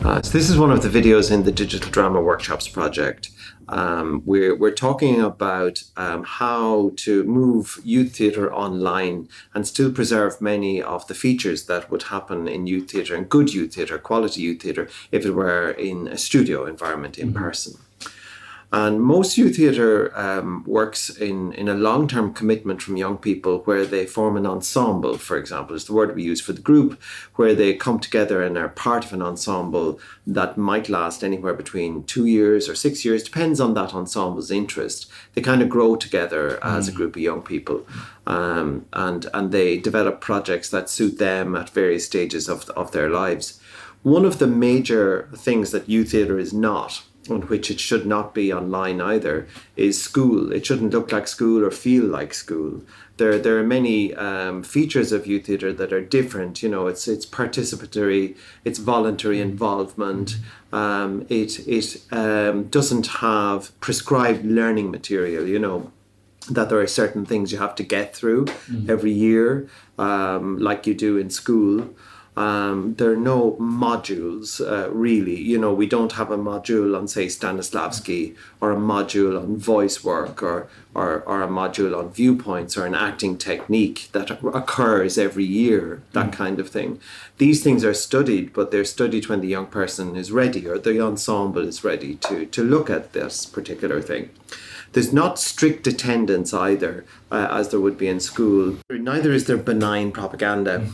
So this is one of the videos in the Digital Drama Workshops project. We're talking about how to move youth theatre online and still preserve many of the features that would happen in youth theatre and good youth theatre, quality youth theatre, if it were in a studio environment in person. And most youth theatre works in a long-term commitment from young people where they form an ensemble, for example, is the word we use for the group, where they come together and are part of an ensemble that might last anywhere between 2 years or 6 years, depends on that ensemble's interest. They kind of grow together as a group of young people, and they develop projects that suit them at various stages of their lives. One of the major things that youth theatre is not, on which it should not be online either, is school. It shouldn't look like school or feel like school. There are many features of youth theatre that are different. You know, it's participatory, it's voluntary involvement. It doesn't have prescribed learning material. You know, that there are certain things you have to get through every year, like you do in school. There are no modules, really. You know, we don't have a module on, say, Stanislavski, or a module on voice work, or a module on viewpoints, or an acting technique that occurs every year, that kind of thing. These things are studied, but they're studied when the young person is ready, or the ensemble is ready to look at this particular thing. There's not strict attendance either, as there would be in school. Neither is there benign propaganda.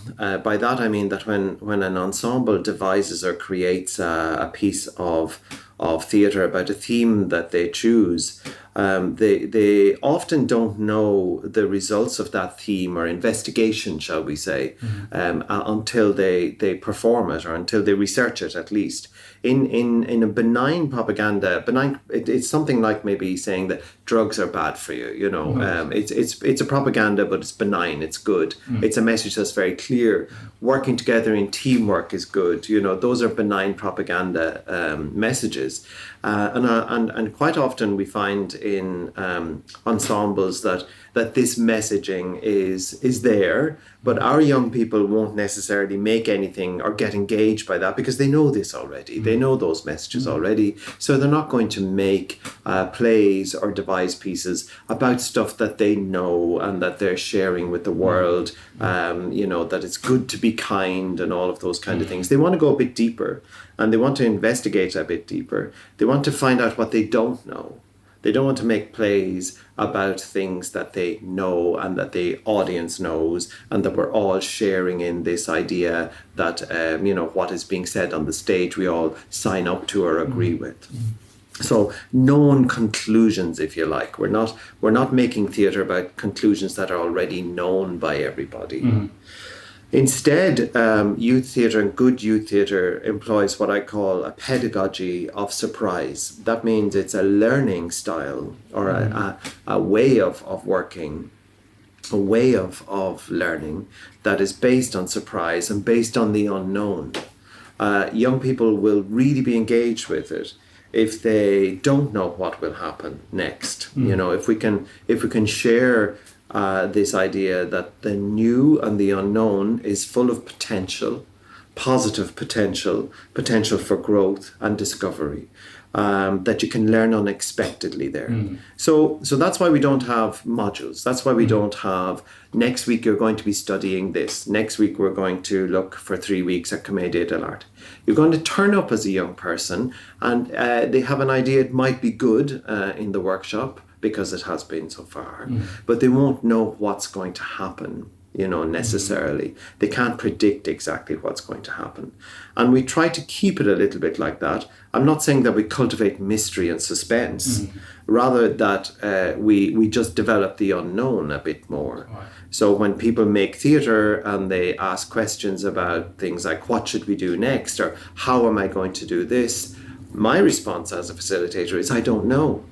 By that I mean that when an ensemble devises or creates a piece of theatre about a theme that they choose, they often don't know the results of that theme or investigation, shall we say, until they perform it, or until they research it at least. In a benign propaganda, it's something like maybe saying that drugs are bad for you. You know, it's a propaganda, but it's benign. It's good. It's a message that's very clear. Working together in teamwork is good. You know, those are benign propaganda messages, and quite often we find in ensembles that this messaging is there, but our young people won't necessarily make anything or get engaged by that because they know this already. They know those messages already, so they're not going to make plays or devise pieces about stuff that they know and that they're sharing with the world. You know, that it's good to be kind and all of those kind of things. They want to go a bit deeper, and they want to investigate a bit deeper. They want to find out what they don't know. They don't want to make plays about things that they know and that the audience knows, and that we're all sharing in this idea that, you know, what is being said on the stage we all sign up to or agree with. So known conclusions, if you like. We're not making theatre about conclusions that are already known by everybody. Instead, youth theatre and good youth theatre employs what I call a pedagogy of surprise. That means it's a learning style, or a way of working, a way of learning that is based on surprise and based on the unknown. Young people will really be engaged with it if they don't know what will happen next. You know, if we can share this idea that the new and the unknown is full of potential, positive potential for growth and discovery, that you can learn unexpectedly there. So that's why we don't have modules. That's why we don't have, next week you're going to be studying this. Next week we're going to look for 3 weeks at Commedia dell'arte. You're going to turn up as a young person, and they have an idea it might be good in the workshop, because it has been so far, but they won't know what's going to happen, you know, necessarily. They can't predict exactly what's going to happen. And we try to keep it a little bit like that. I'm not saying that we cultivate mystery and suspense, rather that we just develop the unknown a bit more. So when people make theatre and they ask questions about things like, what should we do next, or how am I going to do this? My response as a facilitator is, I don't know.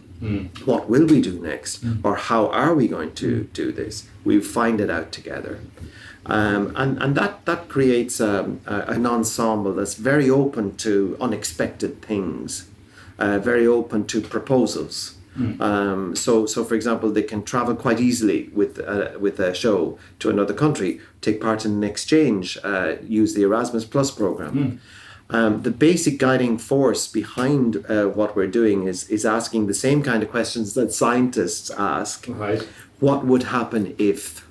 What will we do next? Or how are we going to do this? We find it out together. And that creates an ensemble that's very open to unexpected things, very open to proposals. So for example, they can travel quite easily with a show to another country, take part in an exchange, use the Erasmus Plus program. The basic guiding force behind what we're doing is asking the same kind of questions that scientists ask. Right. What would happen if?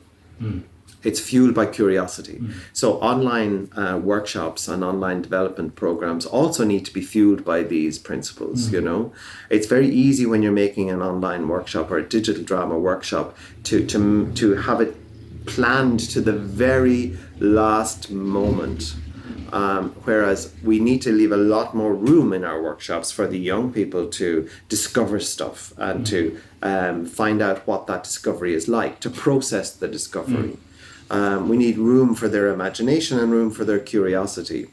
It's fueled by curiosity. So online workshops and online development programs also need to be fueled by these principles, you know. It's very easy when you're making an online workshop or a digital drama workshop to have it planned to the very last moment. Whereas we need to leave a lot more room in our workshops for the young people to discover stuff and to find out what that discovery is like, to process the discovery. We need room for their imagination and room for their curiosity.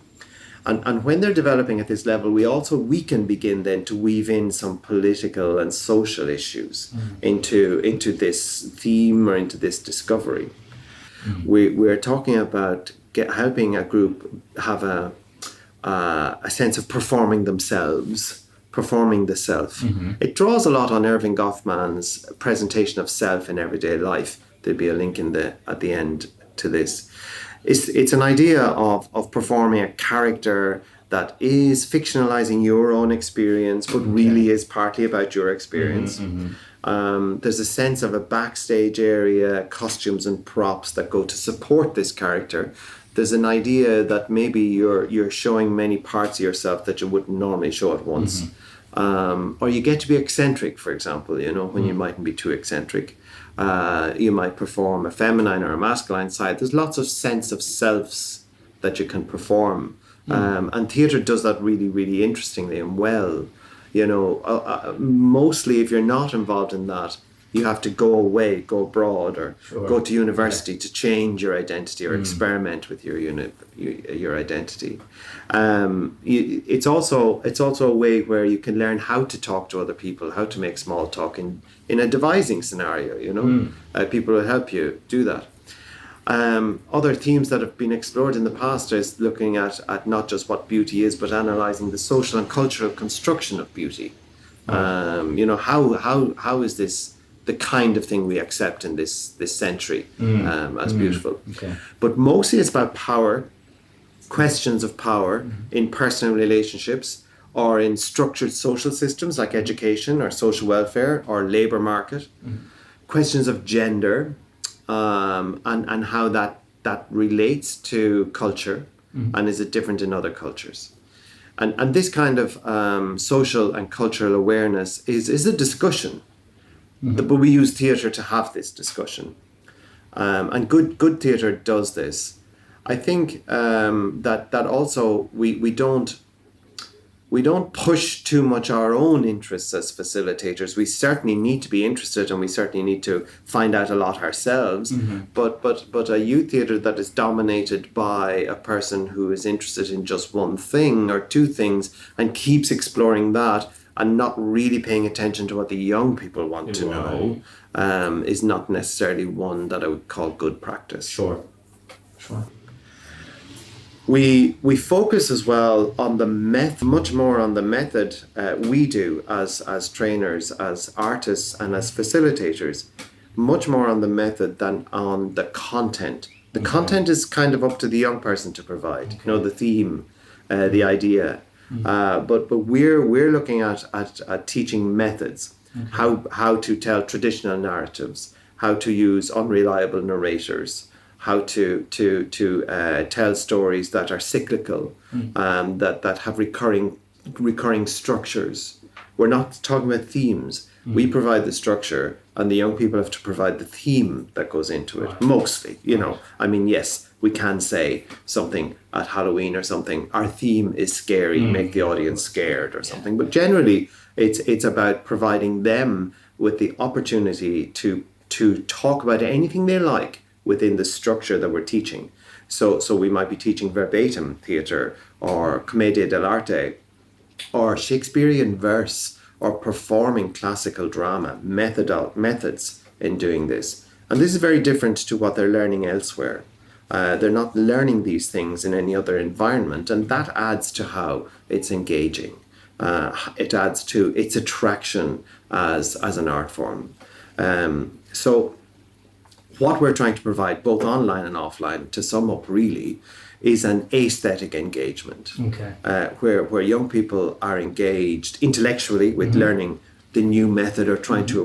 And when they're developing at this level, we can begin then to weave in some political and social issues into this theme or into this discovery. We're talking about helping a group have a sense of performing themselves, performing the self. It draws a lot on Erving Goffman's presentation of self in everyday life. There'll be a link at the end to this. It's an idea of performing a character that is fictionalizing your own experience, but really is partly about your experience. There's a sense of a backstage area, costumes and props that go to support this character. There's an idea that maybe you're showing many parts of yourself that you wouldn't normally show at once. Or you get to be eccentric, for example, you know, when you mightn't be too eccentric. You might perform a feminine or a masculine side. There's lots of sense of selves that you can perform. And theatre does that really, really interestingly and well. You know, mostly if you're not involved in that, you have to go away, go abroad, or go to university to change your identity or experiment with your identity. It's also a way where you can learn how to talk to other people, how to make small talk in a devising scenario. You know, people will help you do that. Other themes that have been explored in the past is looking at not just what beauty is, but analysing the social and cultural construction of beauty. You know, how is this the kind of thing we accept in this century as beautiful? But mostly it's about power, questions of power in personal relationships or in structured social systems like education or social welfare or labour market, questions of gender, and how that relates to culture and is it different in other cultures. And this kind of social and cultural awareness is a discussion, but we use theatre to have this discussion. And good theatre does this. I think that also we don't push too much our own interests as facilitators. We certainly need to be interested and we certainly need to find out a lot ourselves. But a youth theatre that is dominated by a person who is interested in just one thing or two things and keeps exploring that and not really paying attention to what the young people want to know is not necessarily one that I would call good practice. Sure. We focus as well on the much more on the method we do as trainers, as artists and as facilitators, much more on the method than on the content. The content is kind of up to the young person to provide, you know, the theme, the idea. But we're looking at teaching methods, how to tell traditional narratives, how to use unreliable narrators, how to tell stories that are cyclical, that have recurring structures. We're not talking about themes. We provide the structure, and the young people have to provide the theme that goes into it. Mostly, you know. I mean, yes, we can say something at Halloween or something. Our theme is scary, make the audience scared or something. But generally, it's about providing them with the opportunity to talk about anything they like within the structure that we're teaching. So we might be teaching verbatim theatre or commedia dell'arte or Shakespearean verse or performing classical drama, methods in doing this. And this is very different to what they're learning elsewhere. They're not learning these things in any other environment, and that adds to how it's engaging. It adds to its attraction as an art form. So what we're trying to provide, both online and offline, to sum up really, is an aesthetic engagement, where young people are engaged intellectually with learning the new method or trying to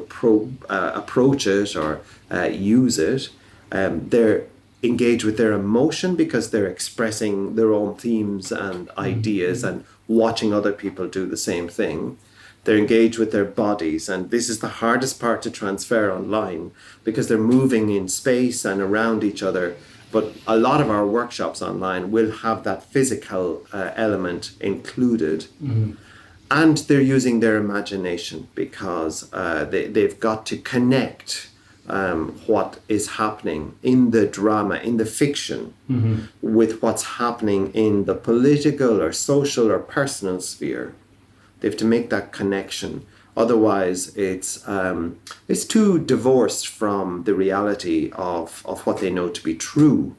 approach it or use it. They're engaged with their emotion because they're expressing their own themes and ideas and watching other people do the same thing. They're engaged with their bodies, and this is the hardest part to transfer online because they're moving in space and around each other. But a lot of our workshops online will have that physical element included. And they're using their imagination because they've got to connect what is happening in the drama, in the fiction, with what's happening in the political or social or personal sphere. They have to make that connection. Otherwise, it's too divorced from the reality of what they know to be true,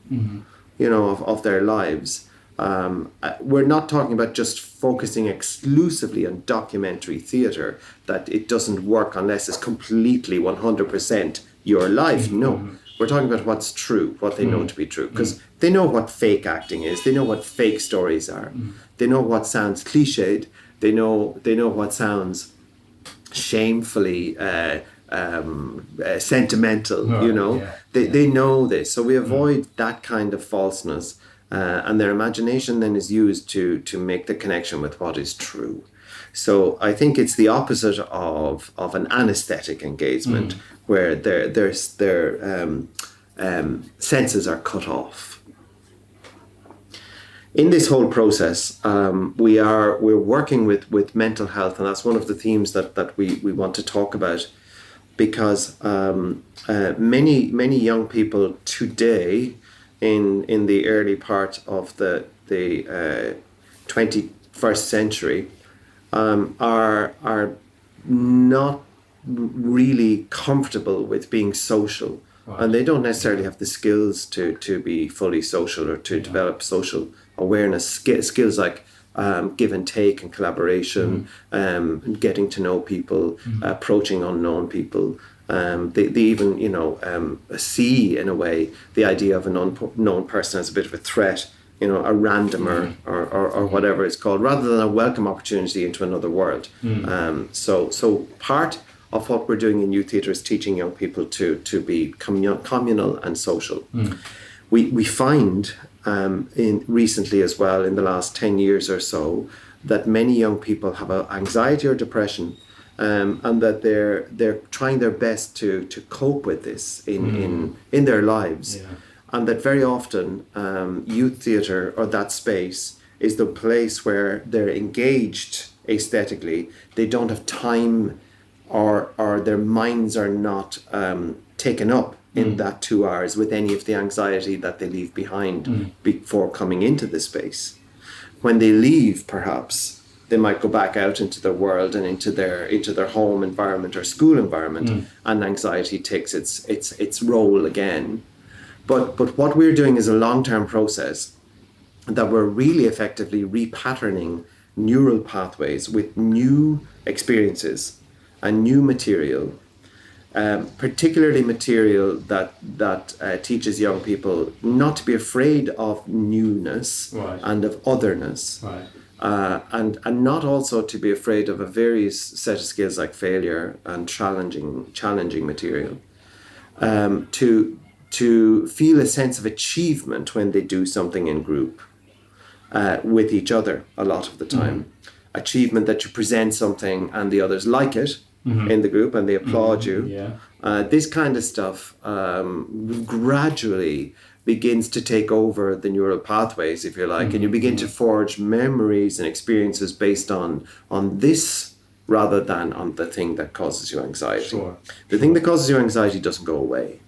of their lives. We're not talking about just focusing exclusively on documentary theatre, that it doesn't work unless it's completely 100% your life. No, we're talking about what's true, what they know to be true, because they know what fake acting is, they know what fake stories are, they know what sounds cliched, they know what sounds shamefully sentimental. They know this, so we avoid that kind of falseness. And their imagination then is used to make the connection with what is true. So I think it's the opposite of an anesthetic engagement where their senses are cut off. In this whole process, we're working with mental health, and that's one of the themes that we want to talk about, because many young people today, in the early part of the 21st century, are not really comfortable with being social, and they don't necessarily have the skills to be fully social or to develop social awareness skills like give and take and collaboration, getting to know people, approaching unknown people. They even see, in a way, the idea of an unknown person as a bit of a threat, a randomer or whatever it's called, rather than a welcome opportunity into another world. So part of what we're doing in youth theatre is teaching young people to be communal and social. We find recently as well, in the last 10 years or so, that many young people have anxiety or depression, and that they're trying their best to cope with this in their lives, and that very often youth theatre, or that space, is the place where they're engaged aesthetically. They don't have time, or their minds are not taken up in that 2 hours with any of the anxiety that they leave behind before coming into the space. When they leave, perhaps they might go back out into the world and into their home environment or school environment, and anxiety takes its role again. But what we're doing is a long-term process that we're really effectively repatterning neural pathways with new experiences and new material, particularly material that teaches young people not to be afraid of newness and of otherness. And not also to be afraid of a various set of skills like failure and challenging material, to feel a sense of achievement when they do something in group, with each other a lot of the time. Achievement that you present something and the others like it in the group and they applaud you. This kind of stuff gradually begins to take over the neural pathways, if you like, and you begin to forge memories and experiences based on this rather than on the thing that causes you anxiety. The thing that causes you anxiety doesn't go away.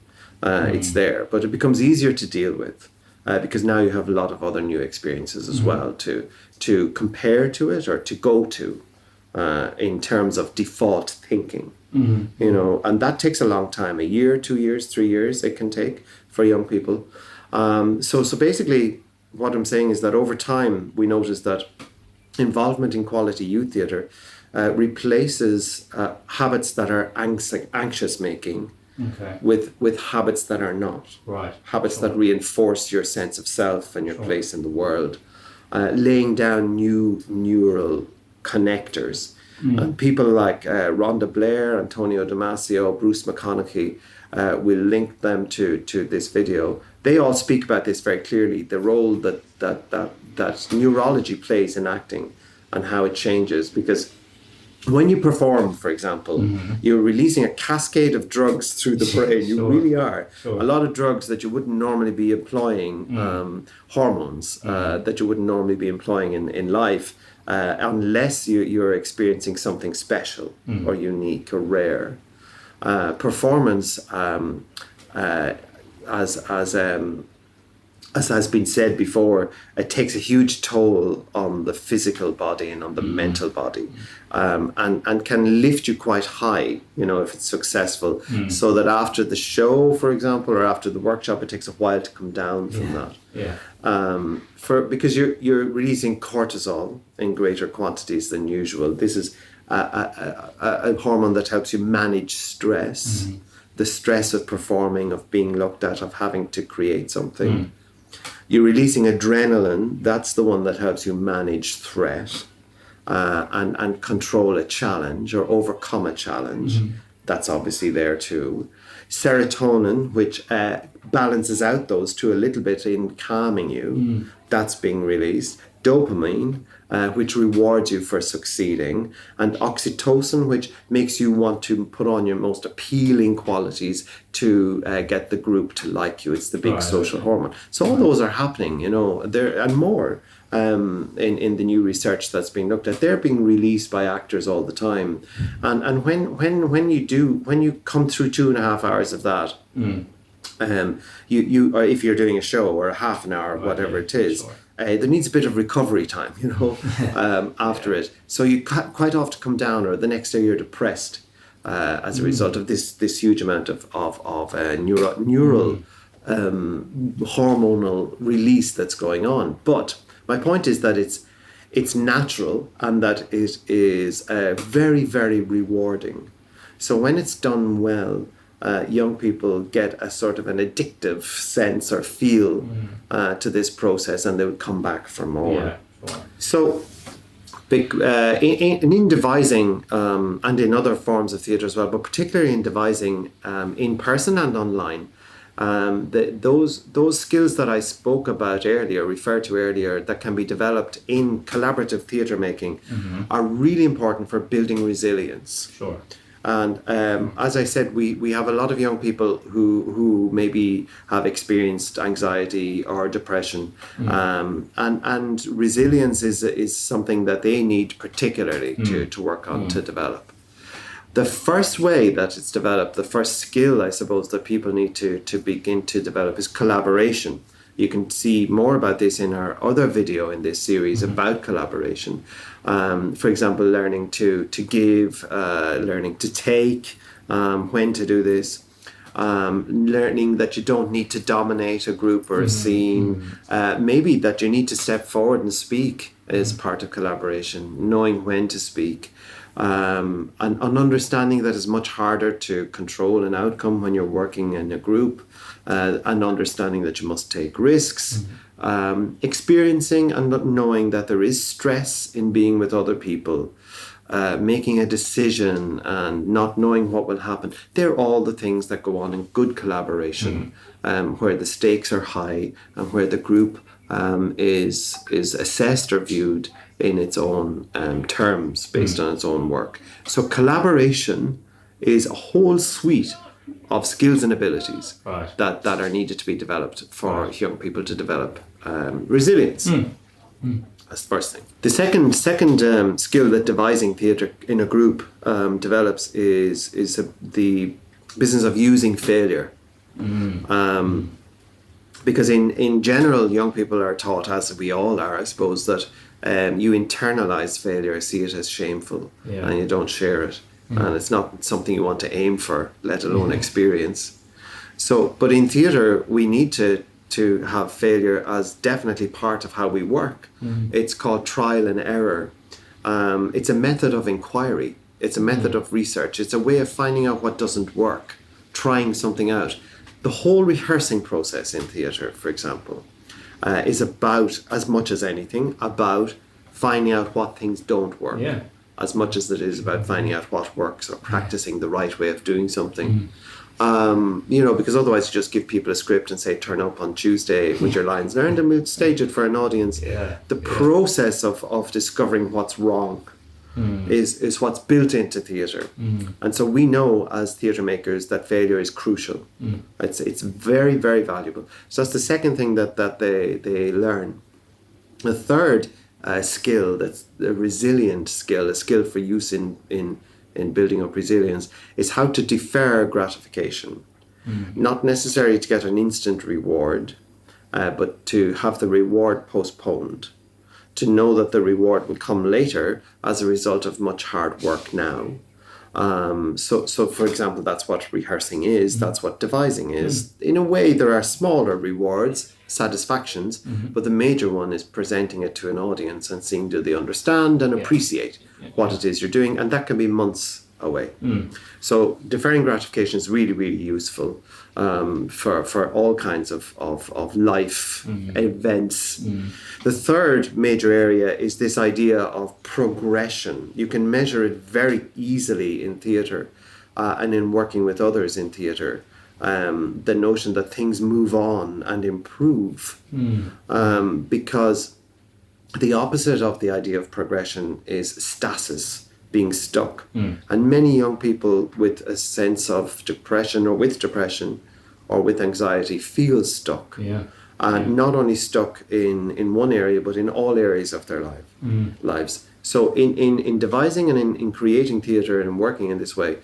It's there, but it becomes easier to deal with because now you have a lot of other new experiences as well to compare to it or to go to in terms of default thinking. And that takes a long time, a year, 2 years, 3 years it can take for young people. So basically what I'm saying is that over time we notice that involvement in quality youth theatre replaces habits that are anxious making Okay. with habits that are not. Right. Habits Sure. that reinforce your sense of self and your place in the world. Laying down new neural connectors. And people like Rhonda Blair, Antonio Damasio, Bruce McConaughey, we'll link them to this video. They all speak about this very clearly, the role that neurology plays in acting and how it changes. Because when you perform, for example, you're releasing a cascade of drugs through the brain. You Sure. really are. Sure. A lot of drugs that you wouldn't normally be employing, hormones that you wouldn't normally be employing in life, unless you're experiencing something special or unique or rare. Performance, as has been said before, it takes a huge toll on the physical body and on the mental body, and can lift you quite high, if it's successful, so that after the show, for example, or after the workshop, it takes a while to come down from that. Yeah. Because you're releasing cortisol in greater quantities than usual. This is a hormone that helps you manage stress, the stress of performing, of being looked at, of having to create something. You're releasing adrenaline. That's the one that helps you manage threat and control a challenge or overcome a challenge. That's obviously there too. Serotonin, which balances out those two a little bit in calming you, that's being released. Dopamine, which rewards you for succeeding, and oxytocin, which makes you want to put on your most appealing qualities to get the group to like you. It's the big social hormone. So all those are happening, there and more in the new research that's being looked at. They're being released by actors all the time, and when you come through 2.5 hours of that. You or if you're doing a show or a half an hour, whatever it is, Sure. There needs a bit of recovery time, after it. So you quite often come down, or the next day you're depressed as a result of this huge amount of neural hormonal release that's going on. But my point is that it's natural, and that it is very, very rewarding. So when it's done well, young people get a sort of an addictive sense or feel to this process, and they would come back for more. Yeah, sure. So in devising and in other forms of theatre as well, but particularly in devising in person and online, those skills that I spoke about earlier, referred to earlier, that can be developed in collaborative theatre making are really important for building resilience. Sure. And as I said, we have a lot of young people who maybe have experienced anxiety or depression, and resilience is something that they need particularly to work on, to develop. The first way that it's developed, the first skill, I suppose, that people need to begin to develop is collaboration. You can see more about this in our other video in this series about collaboration. For example, learning to give, learning to take, when to do this, learning that you don't need to dominate a group or a scene, maybe that you need to step forward and speak is part of collaboration, knowing when to speak, and an understanding that is much harder to control an outcome when you're working in a group, and understanding that you must take risks, experiencing and knowing that there is stress in being with other people, making a decision and not knowing what will happen. They're all the things that go on in good collaboration, where the stakes are high and where the group is assessed or viewed in its own terms, based on its own work. So collaboration is a whole suite of skills and abilities that are needed to be developed for young people to develop resilience. That's the first thing. The second skill that devising theatre in a group develops is the business of using failure. Because in general, young people are taught, as we all are, I suppose, that you internalize failure, see it as shameful, and you don't share it. And it's not something you want to aim for, let alone experience. So, but in theatre, we need to have failure as definitely part of how we work. It's called trial and error. It's a method of inquiry. It's a method of research. It's a way of finding out what doesn't work trying something out. The whole rehearsing process in theatre, for example, is about, as much as anything, about finding out what things don't work, as much as it is about finding out what works or practicing the right way of doing something. Because otherwise you just give people a script and say, turn up on Tuesday with your lines learned, and we'll stage it for an audience. The process of discovering what's wrong is what's built into theatre. And so we know as theatre makers that failure is crucial. It's very, very valuable. So that's the second thing that they learn. The third skill, that's a resilient skill, a skill for use in building up resilience, is how to defer gratification. Not necessarily to get an instant reward, but to have the reward postponed. To know that the reward will come later as a result of much hard work now. So for example, that's what rehearsing is, that's what devising is. In a way, there are smaller rewards, satisfactions, but the major one is presenting it to an audience and seeing do they understand and appreciate what it is you're doing, and that can be months away. So deferring gratification is really, really useful for all kinds of life events. The third major area is this idea of progression. You can measure it very easily in theatre and in working with others in theatre. The notion that things move on and improve, because the opposite of the idea of progression is stasis, being stuck. And many young people with a sense of depression or with anxiety feel stuck. Not only stuck in one area, but in all areas of their lives. So in devising and in creating theatre and working in this way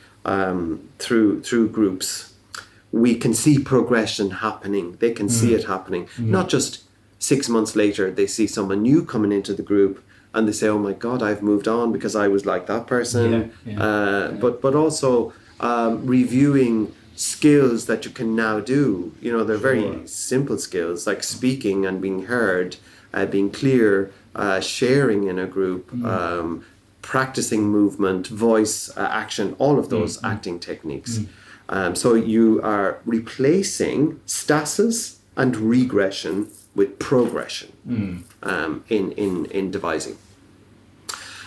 through groups, we can see progression happening. They can see it happening. Not just 6 months later, they see someone new coming into the group and they say, oh my God, I've moved on because I was like that person. But also reviewing skills that you can now do. They're very simple skills like speaking and being heard, being clear, sharing in a group, practicing movement, voice, action, all of those acting techniques. So you are replacing stasis and regression with progression in devising.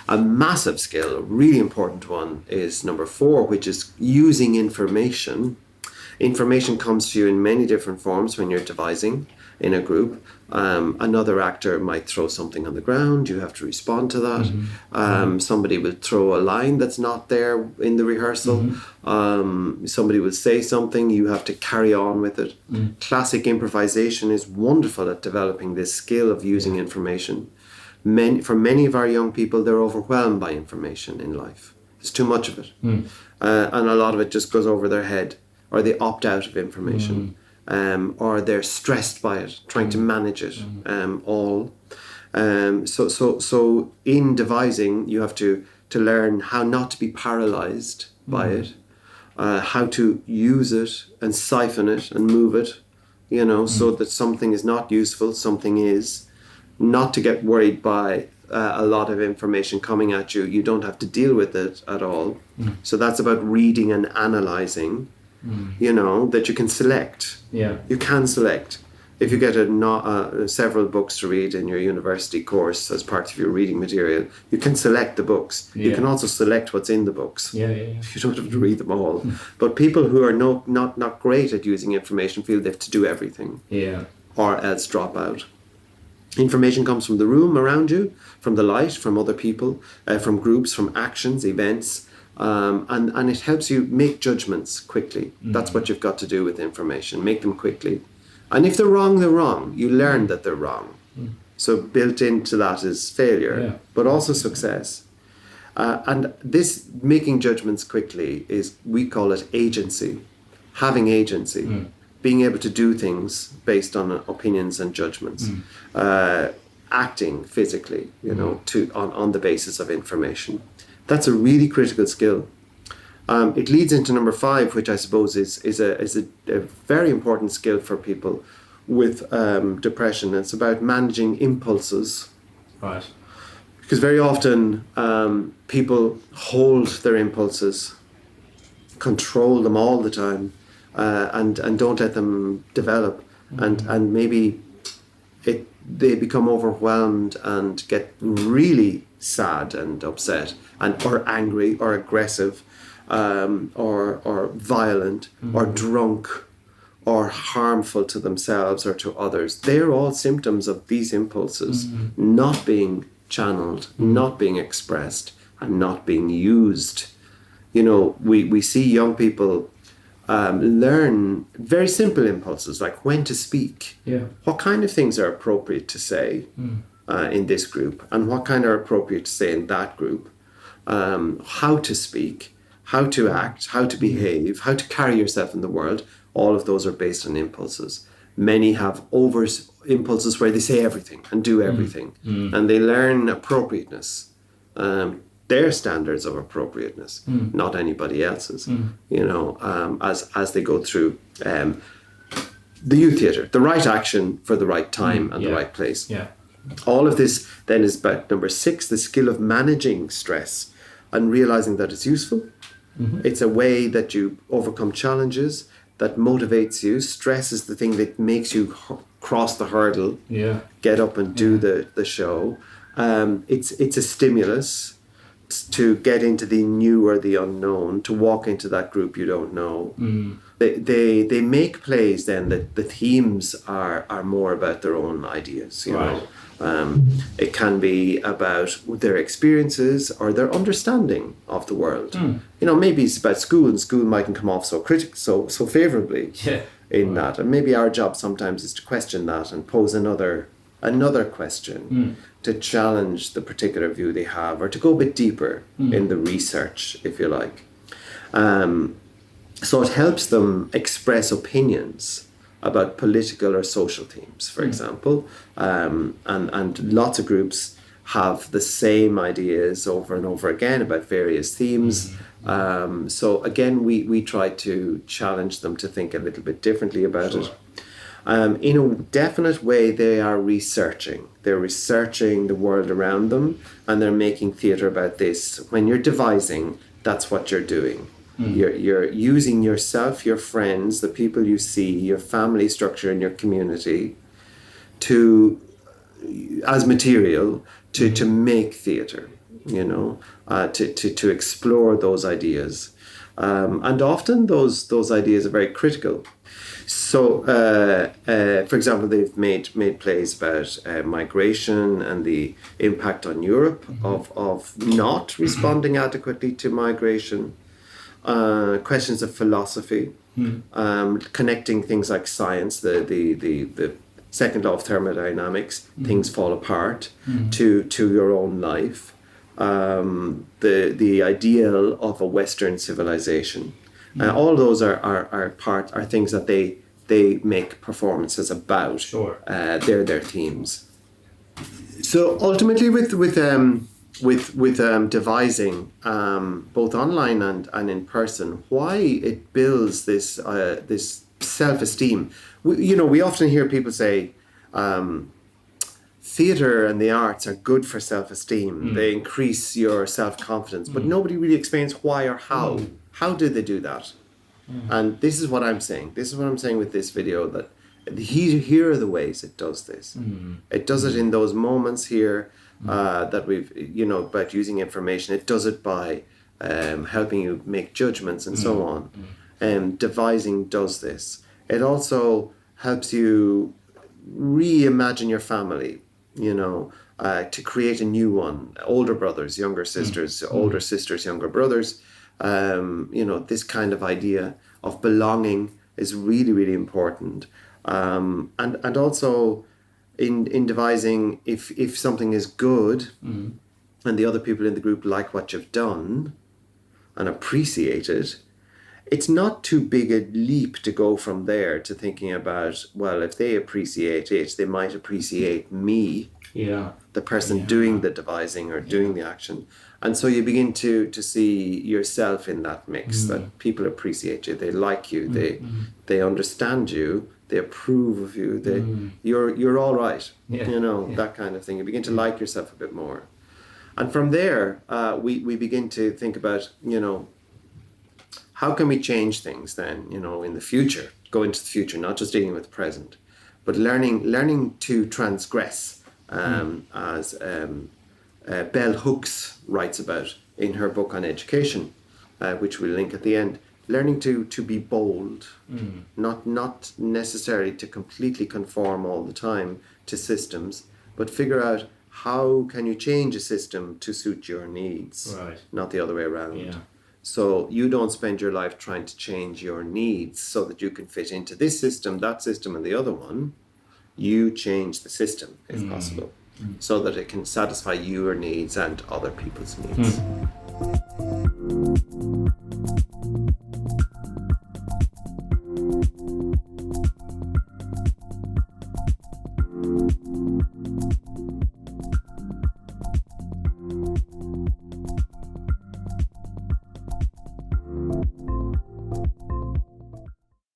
A massive skill, a really important one, is number 4, which is using information. Information comes to you in many different forms when you're devising in a group. Another actor might throw something on the ground, you have to respond to that. Somebody will throw a line that's not there in the rehearsal. Somebody will say something, you have to carry on with it. Classic improvisation is wonderful at developing this skill of using information. For many of our young people, they're overwhelmed by information in life. There's too much of it. And a lot of it just goes over their head, or they opt out of information. Or they're stressed by it, trying to manage it all. So in devising, you have to learn how not to be paralyzed by it, how to use it and siphon it and move it, so that something is not useful, something is. Not to get worried by a lot of information coming at you. You don't have to deal with it at all. So that's about reading and analysing. That you can select. You can select. If you get several books to read in your university course as part of your reading material, you can select the books. You can also select what's in the books. You don't have to read them all. But people who are not great at using information feel they have to do everything. Or else drop out. Information comes from the room around you, from the light, from other people, from groups, from actions, events. And it helps you make judgments quickly. That's what you've got to do with information. Make them quickly. And if they're wrong, they're wrong. You learn that they're wrong. So built into that is failure, but also success. And this making judgments quickly we call it agency. Having agency. Being able to do things based on opinions and judgments. Acting physically, on the basis of information. That's a really critical skill. It leads into number 5, which I suppose is a very important skill for people with depression. It's about managing impulses. Right. Because very often people hold their impulses, control them all the time, and don't let them develop, and maybe they become overwhelmed and get really sad and upset or angry or aggressive, or violent or drunk or harmful to themselves or to others. They're all symptoms of these impulses not being channeled, not being expressed, and not being used. We see young people learn very simple impulses like when to speak, what kind of things are appropriate to say in this group, and what kind are appropriate to say in that group, how to speak, how to act, how to behave, how to carry yourself in the world. All of those are based on impulses. Many have impulses where they say everything and do everything, and they learn appropriateness, their standards of appropriateness, not anybody else's. As they go through the youth theatre, the right action for the right time and the right place. All of this then is about number 6, the skill of managing stress and realizing that it's useful. It's a way that you overcome challenges, that motivates you. Stress is the thing that makes you cross the hurdle, get up and do the show. It's a stimulus to get into the new or the unknown, to walk into that group you don't know. They make plays then that the themes are more about their own ideas, you know. It can be about their experiences or their understanding of the world. Maybe it's about school, and school mightn't come off so favorably in that. And maybe our job sometimes is to question that and pose another question to challenge the particular view they have, or to go a bit deeper in the research, if you like. So it helps them express opinions about political or social themes, for example. And lots of groups have the same ideas over and over again about various themes. So again, we try to challenge them to think a little bit differently about it. In a definite way, they are researching. They're researching the world around them, and they're making theatre about this. When you're devising, that's what you're doing. You're using yourself, your friends, the people you see, your family structure and your community as material to make theatre, to explore those ideas. And often those ideas are very critical. So, for example, they've made plays about migration and the impact on Europe of not responding adequately to migration. Questions of philosophy, connecting things like science, the second law of thermodynamics, things fall apart, to your own life. The ideal of a Western civilization. All those are things that they make performances about. They're their themes. So ultimately, with devising both online and in person, why it builds this self-esteem. We often hear people say theatre and the arts are good for self-esteem. They increase your self-confidence, but nobody really explains why or how. How do they do that? And this is what I'm saying. This is what I'm saying with this video, that here are the ways it does this. It does it in those moments here. That we've, about using information. It does it by helping you make judgments and so on. Devising does this. It also helps you reimagine your family, to create a new one. Older brothers, younger sisters, older sisters, younger brothers. This kind of idea of belonging is really, really important. And also, in devising, if something is good and the other people in the group like what you've done and appreciate it, it's not too big a leap to go from there to thinking about, well, if they appreciate it, they might appreciate me, the person doing the devising or doing the action. And so you begin to see yourself in that mix, that people appreciate you, they like you, they understand you, they approve of you, you're all right, that kind of thing. You begin to like yourself a bit more. And from there, we begin to think about, how can we change things then, in the future, go into the future, not just dealing with the present, but learning to transgress, as Bell Hooks writes about in her book on education, which we'll link at the end. Learning to be bold, not necessarily to completely conform all the time to systems, but figure out how can you change a system to suit your needs, Right. not the other way around. Yeah. So you don't spend your life trying to change your needs so that you can fit into this system, that system, and the other one. You change the system, if possible, so that it can satisfy your needs and other people's needs.